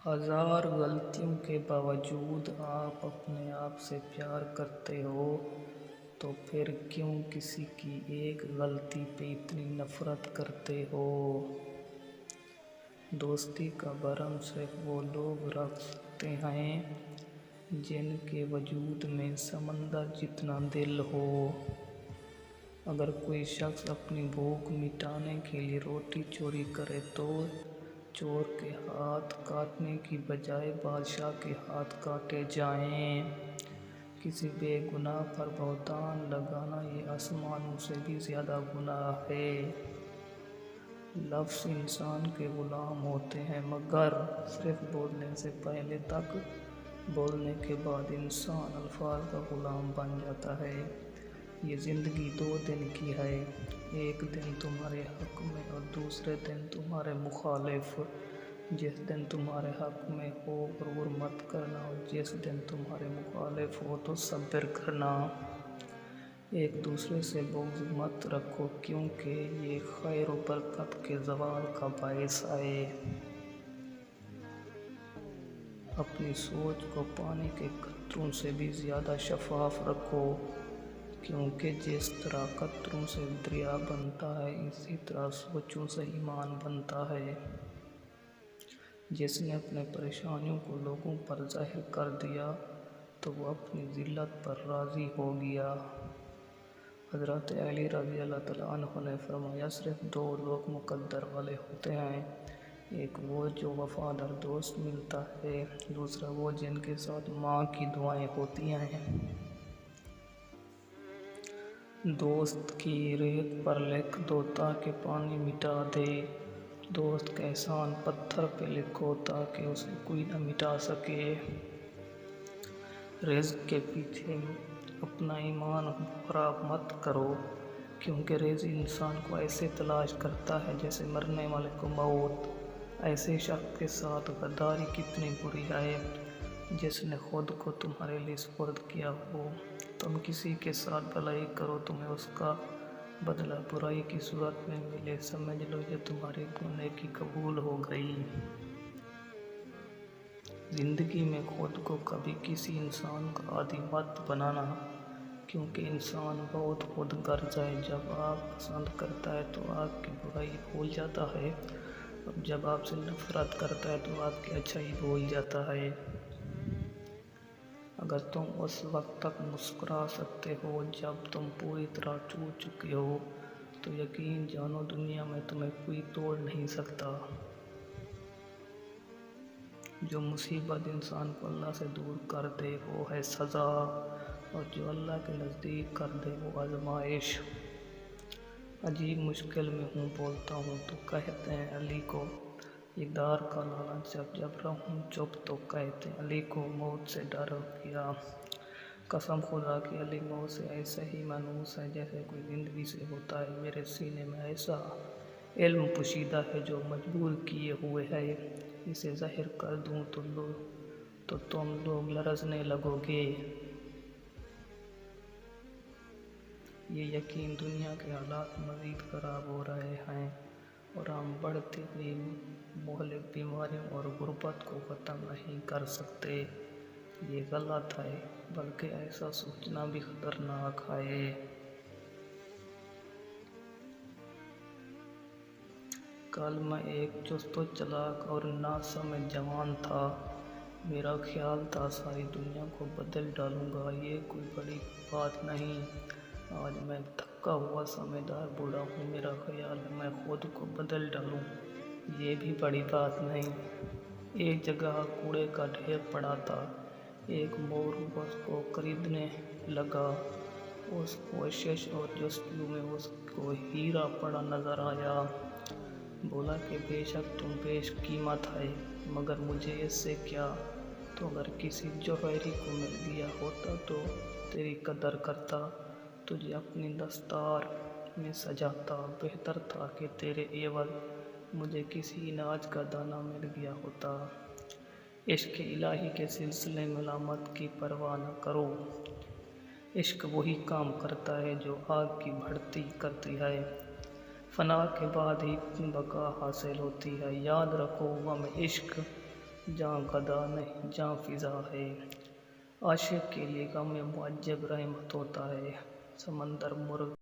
ہزار غلطیوں کے باوجود آپ اپنے آپ سے پیار کرتے ہو تو پھر کیوں کسی کی ایک غلطی پہ اتنی نفرت کرتے ہو؟ دوستی کا بھرم صرف وہ لوگ رکھ سکتے ہیں جن کے وجود میں سمندر جتنا دل ہو۔ اگر کوئی شخص اپنی بھوک مٹانے کے لیے روٹی چوری کرے تو چور کے ہاتھ کاٹنے کی بجائے بادشاہ کے ہاتھ کاٹے جائیں۔ کسی بے گناہ پر بہتان لگانا یہ آسمانوں سے بھی زیادہ گناہ ہے۔ لفظ انسان کے غلام ہوتے ہیں مگر صرف بولنے سے پہلے تک، بولنے کے بعد انسان الفاظ کا غلام بن جاتا ہے۔ یہ زندگی 2 دن کی ہے، ایک دن تمہارے حق میں اور دوسرے دن تمہارے مخالف۔ جس دن تمہارے حق میں ہو غرور مت کرنا اور جس دن تمہارے مخالف ہو تو صبر کرنا۔ ایک دوسرے سے بغض مت رکھو کیونکہ یہ خیر و برکت کے زوال کا باعث ہے۔ اپنی سوچ کو پانی کے قطروں سے بھی زیادہ شفاف رکھو کیونکہ جس طرح قطروں سے دریا بنتا ہے اسی طرح سوچوں سے ایمان بنتا ہے۔ جس نے اپنے پریشانیوں کو لوگوں پر ظاہر کر دیا تو وہ اپنی ذلت پر راضی ہو گیا۔ حضرت علی رضی اللہ تعالیٰ عنہ نے فرمایا، صرف 2 لوگ مقدر والے ہوتے ہیں، ایک وہ جو وفادار دوست ملتا ہے، دوسرا وہ جن کے ساتھ ماں کی دعائیں ہوتی ہیں۔ دوست کی ریت پر لکھ دو تاکہ پانی مٹا دے، دوست کا احسان پتھر پہ لکھو تاکہ اسے کوئی نہ مٹا سکے۔ رزق کے پیچھے اپنا ایمان خراب مت کرو کیونکہ رزق انسان کو ایسے تلاش کرتا ہے جیسے مرنے والے کو موت۔ ایسے شخص کے ساتھ غداری کتنی بری ہے جس نے خود کو تمہارے لیے سپرد کیا ہو۔ تم کسی کے ساتھ بھلائی کرو تمہیں اس کا بدلہ برائی کی صورت میں ملے، سمجھ لو یہ تمہاری نیکی قبول ہو گئی۔ زندگی میں خود کو کبھی کسی انسان کا عادی مت بنانا کیونکہ انسان بہت خود غرض ہے۔ جب آپ پسند کرتا ہے تو آپ کی برائی بھول جاتا ہے اور جب آپ سے نفرت کرتا ہے تو آپ کی اچھائی بھول جاتا ہے۔ اگر تم اس وقت تک مسکرا سکتے ہو جب تم پوری طرح ٹوٹ چکے ہو تو یقین جانو دنیا میں تمہیں کوئی توڑ نہیں سکتا۔ جو مصیبت انسان کو اللہ سے دور کر دے وہ ہے سزا اور جو اللہ کے نزدیک کر دے وہ آزمائش۔ عجیب مشکل میں ہوں بولتا ہوں تو کہتے ہیں علی کو، اقدار کا لالچ جب رہوں چپ تو کہتے ہیں علی کو موت سے ڈر گیا۔ قسم خدا کی علی موت سے ایسے ہی مانوس ہے جیسے کوئی زندگی سے ہوتا ہے۔ میرے سینے میں ایسا علم پوشیدہ ہے جو مجبور کیے ہوئے ہے، اسے ظاہر کر دوں تو تم لوگ لرزنے لگو گے۔ یہ یقین دنیا کے حالات مزید خراب ہو رہے ہیں اور ہم بڑھتی ہوئی مہلک بیماریوں اور غربت کو ختم نہیں کر سکتے۔ یہ غلط ہے بلکہ ایسا سوچنا بھی خطرناک ہے۔ کل میں ایک چست و چالاک اور ناسمجھ جوان تھا۔ میرا خیال تھا ساری دنیا کو بدل ڈالوں گا، یہ کوئی بڑی بات نہیں۔ آج میں تھکا ہوا سمجھدار بوڑھا ہوں، میرا خیال ہے میں خود کو بدل ڈالوں، یہ بھی بڑی بات نہیں۔ ایک جگہ کوڑے کا ڈھیر پڑا تھا، ایک مور اس کو خریدنے لگا۔ اس کوشش اور جستجو میں اس کو ہیرا پڑا نظر آیا۔ بولا کہ بے شک تم بیش قیمت ہے مگر مجھے اس سے کیا؟ تو اگر کسی جوہری کو مل گیا ہوتا تو تیری قدر کرتا، تجھے اپنی دستار میں سجاتا۔ بہتر تھا کہ تیرے عوض مجھے کسی اناج کا دانہ مل گیا ہوتا۔ عشق الہی کے سلسلے میں ملامت کی پرواہ نہ کرو، عشق وہی کام کرتا ہے جو آگ کی بھڑتی کرتی ہے، فنا کے بعد ہی بقا حاصل ہوتی ہے۔ یاد رکھو غم عشق جہاں گدا نہیں جہاں فضا ہے۔ عاشق کے لیے غم معجب رحمت ہوتا ہے، سمندر مرغ